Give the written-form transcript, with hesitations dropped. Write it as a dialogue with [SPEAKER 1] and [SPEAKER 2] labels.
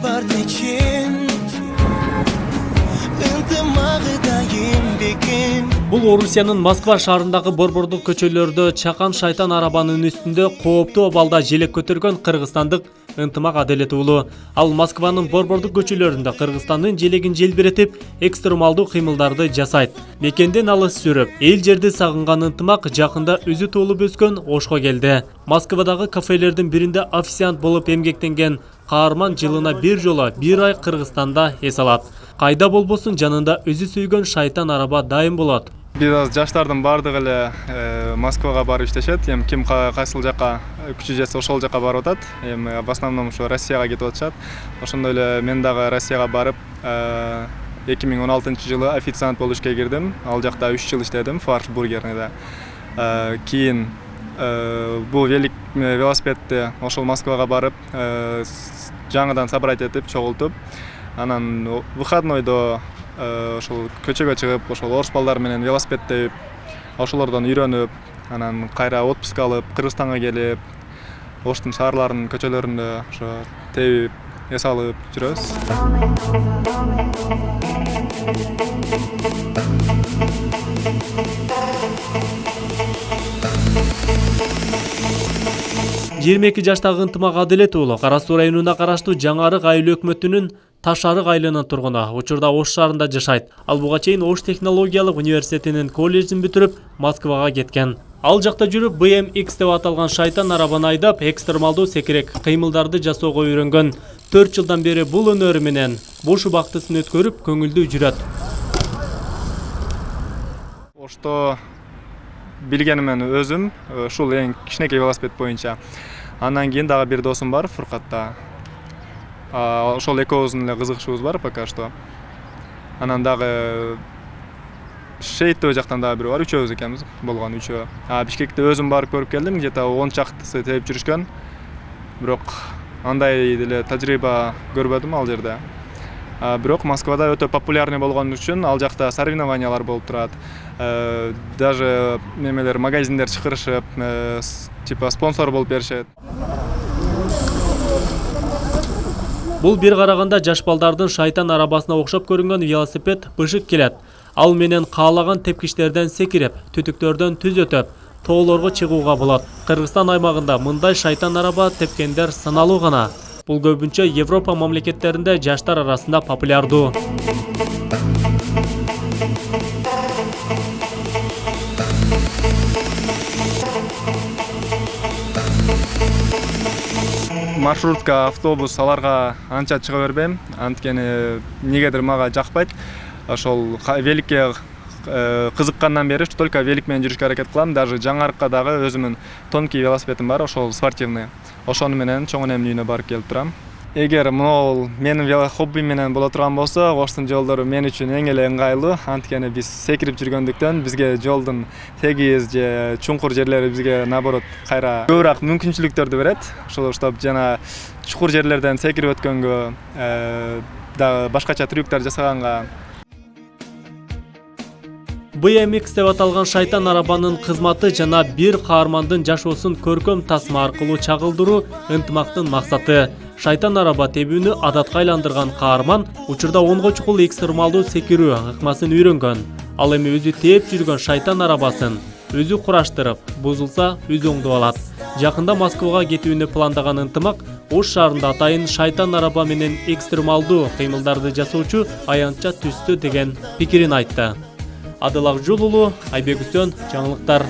[SPEAKER 1] бар tekin ынтымагы дайым бекем.
[SPEAKER 2] Бул Орусиянын Москва шаарындагы борбордук көчөлөрдө чакан шайтан арабанын үстүндө кооптуу абалда желек көтөргөн кыргызстандык Ынтымак Аделет уулу. Ал Москванын борбордук көчөлөрүндө Кыргызстандын желегин желбиретип, экстремалдуу кыймылдарды жасайт. Мекенден алыс жүрүп, эл жерди сагынган Ынтымак жакында өзү туулуп өскөн Ошко келди. Москвадагы кафелердин биринде официант болуп эмгектенген каарман жылына бир жолу 1 ай Кыргызстанда эс алат. Кайда болбосун жанында өзү сүйгөн шайтан араба дайым болот.
[SPEAKER 3] Биз жаштардын бардыгы эле Москвага барып иштешет. Эми ким кайсыл жака күчү жетсе ошол жака барып атат. Эми в основном ушу Россияга кетип атышат. Ошондой эле мен дагы Россияга барып 2016-жылы официант болуп ишке кирдим. Ал жакта 3 жыл иштедим, фарш бургерниде. Кийин бул велосипедти ошол Москвага барып жаңыдан собрать этип, чогултуп, анан выходнойдо ошол көчөгө чыгып, ошол орус балдар менен велосипед теуп, ошолордон үйрөнүп, анан кайра отпуск алып, Кыргызстанга келип, Оштун шаарларынын көчөлөрүндө ошо теуп, эс алып жүрөбүз.
[SPEAKER 2] 22 жаштагы Ынтымак Аделет уулу Кара Суу районуна караштуу Жаңарык айыл өкмөтүнүн Ташарык айылынын тургуну, учурда Ош шаарында жашайт. Ал буга чейин Ош технологиялык университетинин колледжин бүтүрүп, Москвага кеткен. Ал жакта жүрүп BMX деп аталган шайтан арабаны айдап, экстремалдуу секирек кыймылдарды жасоого үйрөнгөн. 4 жылдан бери бул өнөрү менен бош убактысын өткөрүп, көңүлдүү жүрөт.
[SPEAKER 3] Ошто билгенимен өзүм ушул эң кичинекей велосипед боюнча. Андан кийин дагы бир досум бар, Фуркатта. Ошол экөөбүздүн эле кызыгышыбыз бар пока что. Анан дагы Шейтөө жактан дагы бирөө бар, үчөөбүз экенбиз болгон, үчөө. Бишкекте өзүм барып көрүп келдим, где-то 10 чактысы теуп жүрүшкөн. Бирок андай деле тажрыйба көрбөдүм ал жерде. Бирок Москвада өтө популярный болгон үчүн ал жакта соревнованиялар болуп турат. Даже немелер, магазиндер чакырышып, типа спонсор болуп беришет.
[SPEAKER 2] Бул бир караганда жаш балдардын шайтан арабасына окшоп көрүнгөн велосипед бышык келет. Ал менен каалаган тепкичтерден секирип, түтүктөрдөн түз өтөп, тоолорго чыгууга болот. Кыргызстан аймагында мындай шайтан араба тепкендер саналуу гана. Бул көбүнчө Европа мамлекеттеринде жаштар арасында популярдуу.
[SPEAKER 3] Маршрутка, автобус аларга анча чыга бербейм. Анткени негедир мага жакпайт. Ошол великке кызыккандан бери только велик менен жүрүшкө аракет кылам. Даже Жаңарыкка дагы өзүмүн тонкий велосипедим бар, ошол спортивный. Ошону менен чоң энемдин үйүнө барып келип турам. Эгер могул менин хоббим менен боло турган болсо, Оштун жолдору мен үчүн эң эле ыңгайлуу. Анткени биз секирип жүргөндүктөн бизге жолдун тегиз же чуңкур жерлери бизге наоборот кайра көбүрөөк мүмкүнчүлүктөрдү берет. Ошол штап жана чукур жерлерден секирип өткөнгө, дагы башкача трюктар жасаганга.
[SPEAKER 2] BMX деп аталган шайтан арабанын кызматы жана бир каармандын жашоосун көркөм тасма аркылуу чагылдыруу Ынтымактын максаты. Шайтан араба тебүүнү адатка айландырган каарман учурда 10 чукул экстремалдуу секирүү ыкмасын үйрөнгөн. Ал эми өзү тээп жүргөн шайтан арабасын өзү кураштырып, бузулса өзү оңдоп алат. Жакында Москвага кетүүнү пландаган Ынтымак Ош шаарында атайын шайтан араба менен экстремалдуу кыймылдарды жасоочу аянтча түстү деген пикирин айтты. Адыл Акжол уулу, Айбек Үстөн, жаңылыктар.